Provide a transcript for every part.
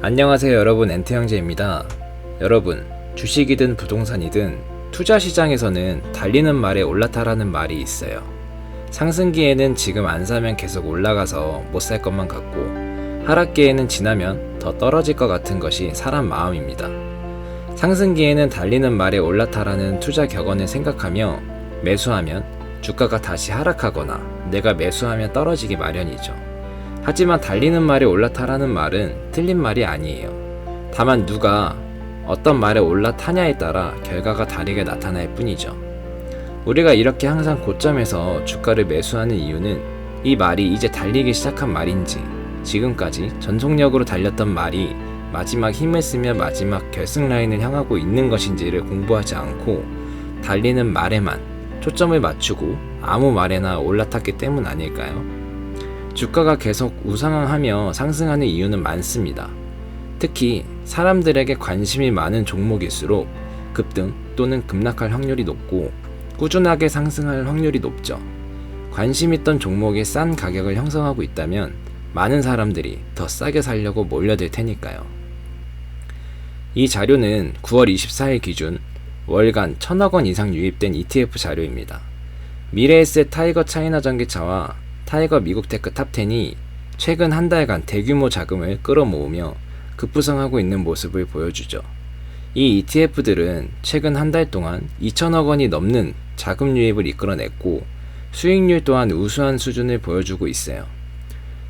안녕하세요 여러분, 엔트형제입니다. 여러분, 주식이든 부동산이든 투자 시장에서는 달리는 말에 올라타라는 말이 있어요. 상승기에는 지금 안 사면 계속 올라가서 못 살 것만 같고, 하락기에는 지나면 더 떨어질 것 같은 것이 사람 마음입니다. 상승기에는 달리는 말에 올라타라는 투자 격언을 생각하며 매수하면 주가가 다시 하락하거나 내가 매수하면 떨어지기 마련이죠. 하지만 달리는 말에 올라타라는 말은 틀린 말이 아니에요. 다만 누가 어떤 말에 올라타냐에 따라 결과가 다르게 나타날 뿐이죠. 우리가 이렇게 항상 고점에서 주가를 매수하는 이유는 이 말이 이제 달리기 시작한 말인지, 지금까지 전속력으로 달렸던 말이 마지막 힘을 쓰며 마지막 결승 라인을 향하고 있는 것인지를 공부하지 않고 달리는 말에만 초점을 맞추고 아무 말에나 올라탔기 때문 아닐까요? 주가가 계속 우상향하며 상승하는 이유는 많습니다. 특히 사람들에게 관심이 많은 종목일수록 급등 또는 급락할 확률이 높고 꾸준하게 상승할 확률이 높죠. 관심 있던 종목이 싼 가격을 형성하고 있다면 많은 사람들이 더 싸게 사려고 몰려들 테니까요. 이 자료는 9월 24일 기준 월간 1000억 원 이상 유입된 ETF 자료입니다. 미래에셋 타이거 차이나 전기차와 타이거 미국 테크 탑10이 최근 한 달간 대규모 자금을 끌어모으며 급부상하고 있는 모습을 보여주죠. 이 ETF들은 최근 한 달 동안 2천억 원이 넘는 자금 유입을 이끌어냈고 수익률 또한 우수한 수준을 보여주고 있어요.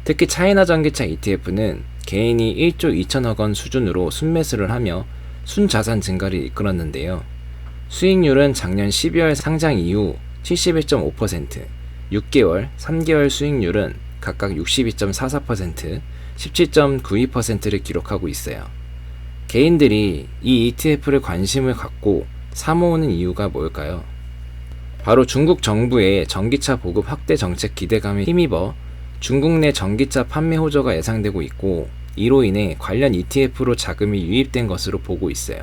특히 차이나 전기차 ETF는 개인이 1조 2천억 원 수준으로 순매수를 하며 순자산 증가를 이끌었는데요. 수익률은 작년 12월 상장 이후 71.5%, 6개월, 3개월 수익률은 각각 62.44%, 17.92%를 기록하고 있어요. 개인들이 이 ETF를 관심을 갖고 사모으는 이유가 뭘까요? 바로 중국 정부의 전기차 보급 확대 정책 기대감에 힘입어 중국 내 전기차 판매 호조가 예상되고 있고, 이로 인해 관련 ETF로 자금이 유입된 것으로 보고 있어요.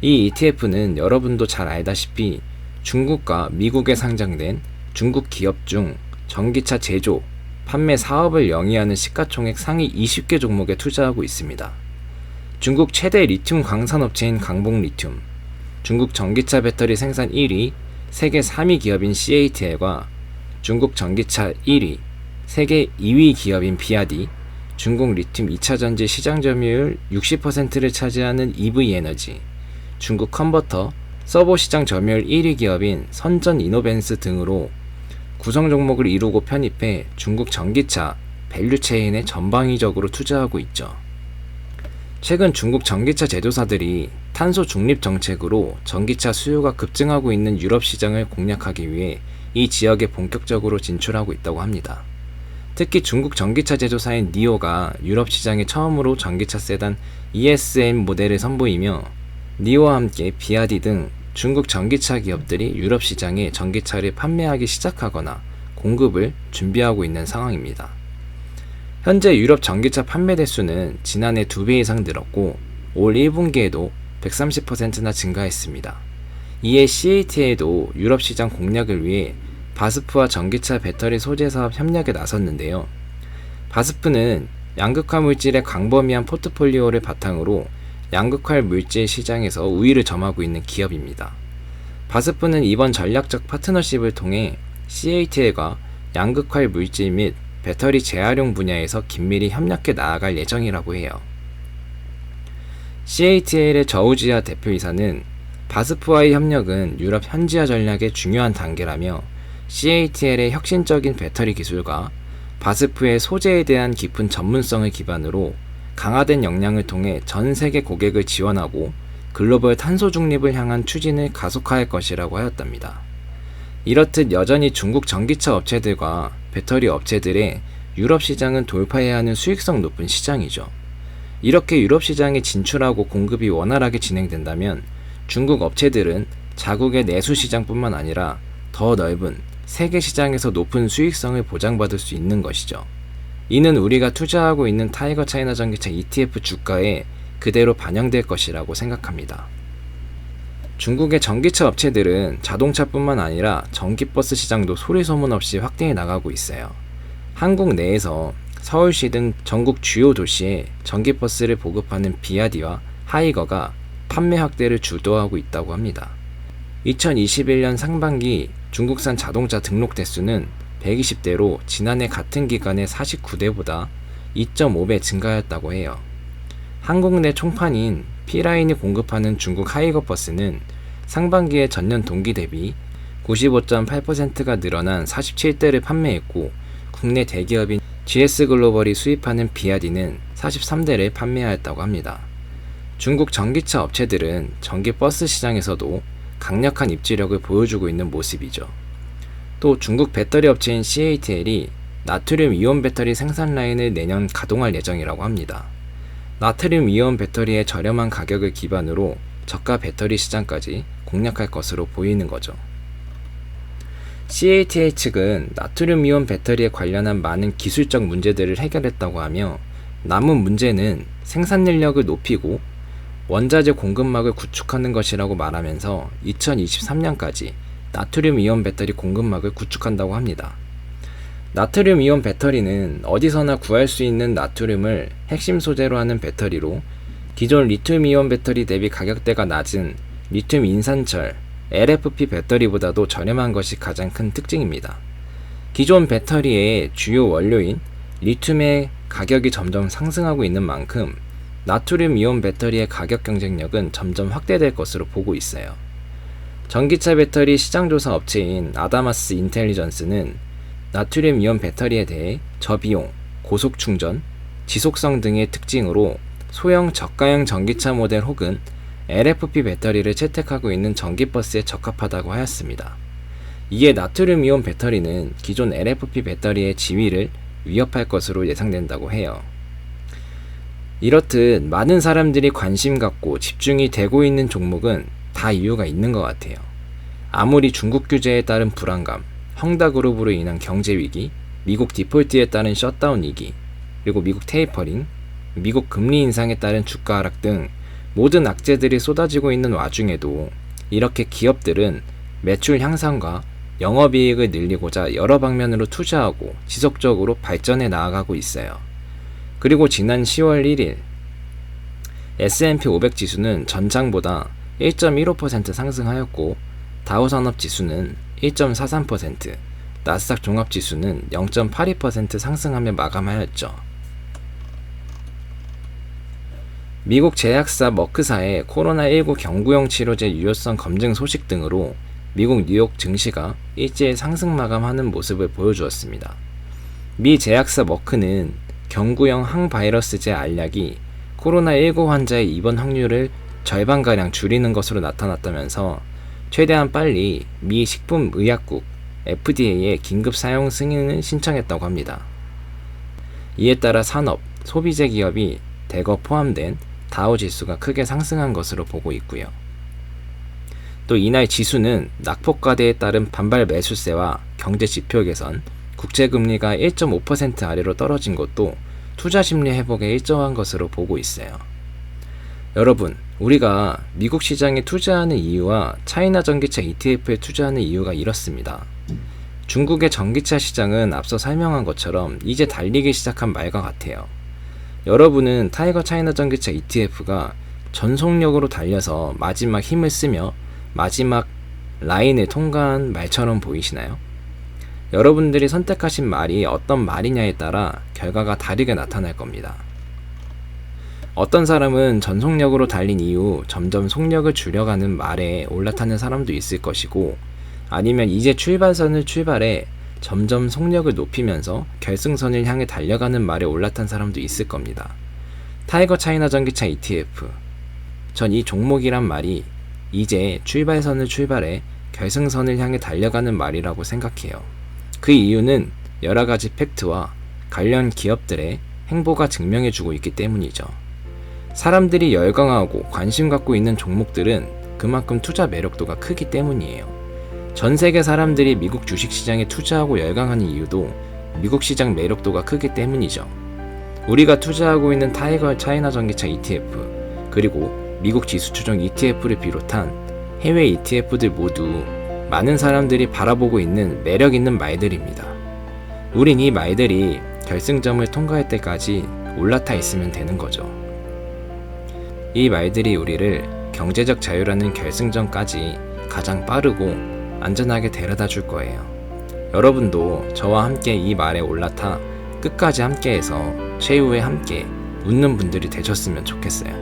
이 ETF는 여러분도 잘 알다시피 중국과 미국에 상장된 중국 기업 중 전기차 제조, 판매 사업을 영위하는 시가총액 상위 20개 종목에 투자하고 있습니다. 중국 최대 리튬 광산업체인 강봉리튬, 중국 전기차 배터리 생산 1위, 세계 3위 기업인 CATL과 중국 전기차 1위, 세계 2위 기업인 비아디, 중국 리튬 2차전지 시장 점유율 60%를 차지하는 EV에너지, 중국 컨버터, 서버 시장 점유율 1위 기업인 선전이노벤스 등으로 구성 종목을 이루고 편입해 중국 전기차 밸류체인에 전방위적으로 투자하고 있죠. 최근 중국 전기차 제조사들이 탄소 중립 정책으로 전기차 수요가 급증하고 있는 유럽 시장을 공략하기 위해 이 지역에 본격적으로 진출하고 있다고 합니다. 특히 중국 전기차 제조사인 니오가 유럽 시장에 처음으로 전기차 세단 ESM 모델을 선보이며, 니오와 함께 비아디 등 중국 전기차 기업들이 유럽 시장에 전기차를 판매하기 시작하거나 공급을 준비하고 있는 상황입니다. 현재 유럽 전기차 판매 대수는 지난해 2배 이상 늘었고 올 1분기에도 130%나 증가했습니다. 이에 CATL도 유럽 시장 공략을 위해 바스프와 전기차 배터리 소재 사업 협력에 나섰는데요. 바스프는 양극화 물질의 광범위한 포트폴리오를 바탕으로 양극화 물질 시장에서 우위를 점하고 있는 기업입니다. 바스프는 이번 전략적 파트너십을 통해 CATL과 양극화 물질 및 배터리 재활용 분야에서 긴밀히 협력해 나아갈 예정이라고 해요. CATL의 저우지아 대표이사는 바스프와의 협력은 유럽 현지화 전략의 중요한 단계라며, CATL의 혁신적인 배터리 기술과 바스프의 소재에 대한 깊은 전문성을 기반으로 강화된 역량을 통해 전 세계 고객을 지원하고 글로벌 탄소 중립을 향한 추진을 가속화할 것이라고 하였답니다. 이렇듯 여전히 중국 전기차 업체들과 배터리 업체들의 유럽 시장은 돌파해야 하는 수익성 높은 시장이죠. 이렇게 유럽 시장에 진출하고 공급이 원활하게 진행된다면 중국 업체들은 자국의 내수 시장뿐만 아니라 더 넓은 세계 시장에서 높은 수익성을 보장받을 수 있는 것이죠. 이는 우리가 투자하고 있는 타이거 차이나 전기차 ETF 주가에 그대로 반영될 것이라고 생각합니다. 중국의 전기차 업체들은 자동차뿐만 아니라 전기버스 시장도 소리 소문 없이 확대해 나가고 있어요. 한국 내에서 서울시 등 전국 주요 도시에 전기버스를 보급하는 비아디와 하이거가 판매 확대를 주도하고 있다고 합니다. 2021년 상반기 중국산 자동차 등록 대수는 120대로 지난해 같은 기간의 49대보다 2.5배 증가하였다고 해요. 한국 내 총판인 P라인이 공급하는 중국 하이거 버스는 상반기에 전년 동기 대비 95.8%가 늘어난 47대를 판매했고, 국내 대기업인 GS글로벌이 수입하는 비아디는 43대를 판매하였다고 합니다. 중국 전기차 업체들은 전기버스 시장에서도 강력한 입지력을 보여주고 있는 모습이죠. 또 중국 배터리 업체인 CATL이 나트륨 이온 배터리 생산 라인을 내년 가동할 예정이라고 합니다. 나트륨 이온 배터리의 저렴한 가격을 기반으로 저가 배터리 시장까지 공략할 것으로 보이는 거죠. CATL 측은 나트륨 이온 배터리에 관련한 많은 기술적 문제들을 해결했다고 하며, 남은 문제는 생산 인력을 높이고 원자재 공급망을 구축하는 것이라고 말하면서 2023년까지 나트륨 이온 배터리 공급망을 구축한다고 합니다. 나트륨 이온 배터리는 어디서나 구할 수 있는 나트륨을 핵심 소재로 하는 배터리로, 기존 리튬 이온 배터리 대비 가격대가 낮은 리튬 인산철 LFP 배터리보다도 저렴한 것이 가장 큰 특징입니다. 기존 배터리의 주요 원료인 리튬의 가격이 점점 상승하고 있는 만큼 나트륨 이온 배터리의 가격 경쟁력은 점점 확대될 것으로 보고 있어요. 전기차 배터리 시장조사 업체인 아다마스 인텔리전스는 나트륨 이온 배터리에 대해 저비용, 고속 충전, 지속성 등의 특징으로 소형 저가형 전기차 모델 혹은 LFP 배터리를 채택하고 있는 전기버스에 적합하다고 하였습니다. 이에 나트륨 이온 배터리는 기존 LFP 배터리의 지위를 위협할 것으로 예상된다고 해요. 이렇듯 많은 사람들이 관심 갖고 집중이 되고 있는 종목은 다 이유가 있는 것 같아요. 아무리 중국 규제에 따른 불안감, 헝다그룹으로 인한 경제위기, 미국 디폴트에 따른 셧다운 위기, 그리고 미국 테이퍼링, 미국 금리 인상에 따른 주가 하락 등 모든 악재들이 쏟아지고 있는 와중에도 이렇게 기업들은 매출 향상과 영업이익을 늘리고자 여러 방면으로 투자하고 지속적으로 발전해 나아가고 있어요. 그리고 지난 10월 1일 S&P 500 지수는 전장보다 1.15% 상승하였고, 다우산업 지수는 1.43%, 나스닥 종합 지수는 0.82% 상승하며 마감하였죠. 미국 제약사 머크사의 코로나19 경구용 치료제 유효성 검증 소식 등으로 미국 뉴욕 증시가 일제히 상승 마감하는 모습을 보여주었습니다. 미 제약사 머크는 경구용 항바이러스제 알약이 코로나19 환자의 입원 확률을 절반가량 줄이는 것으로 나타났다면서 최대한 빨리 미 식품의약국 FDA에 긴급 사용 승인을 신청했다고 합니다. 이에 따라 산업, 소비재 기업이 대거 포함된 다우 지수가 크게 상승한 것으로 보고 있고요. 또 이날 지수는 낙폭과대에 따른 반발 매수세와 경제 지표 개선, 국채금리가 1.5% 아래로 떨어진 것도 투자 심리 회복에 일조한 것으로 보고 있어요. 여러분, 우리가 미국 시장에 투자하는 이유와 차이나 전기차 ETF에 투자하는 이유가 이렇습니다. 중국의 전기차 시장은 앞서 설명한 것처럼 이제 달리기 시작한 말과 같아요. 여러분은 타이거 차이나 전기차 ETF가 전속력으로 달려서 마지막 힘을 쓰며 마지막 라인을 통과한 말처럼 보이시나요? 여러분들이 선택하신 말이 어떤 말이냐에 따라 결과가 다르게 나타날 겁니다. 어떤 사람은 전속력으로 달린 이후 점점 속력을 줄여가는 말에 올라타는 사람도 있을 것이고, 아니면 이제 출발선을 출발해 점점 속력을 높이면서 결승선을 향해 달려가는 말에 올라탄 사람도 있을 겁니다. 타이거 차이나 전기차 ETF, 전 이 종목이란 말이 이제 출발선을 출발해 결승선을 향해 달려가는 말이라고 생각해요. 그 이유는 여러 가지 팩트와 관련 기업들의 행보가 증명해주고 있기 때문이죠. 사람들이 열광하고 관심 갖고 있는 종목들은 그만큼 투자 매력도가 크기 때문이에요. 전 세계 사람들이 미국 주식시장에 투자하고 열광하는 이유도 미국 시장 매력도가 크기 때문이죠. 우리가 투자하고 있는 타이거 차이나 전기차 ETF, 그리고 미국 지수 추종 ETF를 비롯한 해외 ETF들 모두 많은 사람들이 바라보고 있는 매력 있는 말들입니다. 우린 이 말들이 결승점을 통과할 때까지 올라타 있으면 되는 거죠. 이 말들이 우리를 경제적 자유라는 결승점까지 가장 빠르고 안전하게 데려다 줄 거예요. 여러분도 저와 함께 이 말에 올라타 끝까지 함께해서 최후에 함께 웃는 분들이 되셨으면 좋겠어요.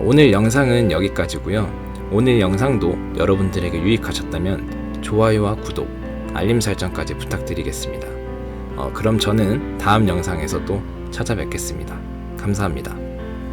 오늘 영상은 여기까지고요. 오늘 영상도 여러분들에게 유익하셨다면 좋아요와 구독, 알림 설정까지 부탁드리겠습니다. 그럼 저는 다음 영상에서 또 찾아뵙겠습니다. 감사합니다.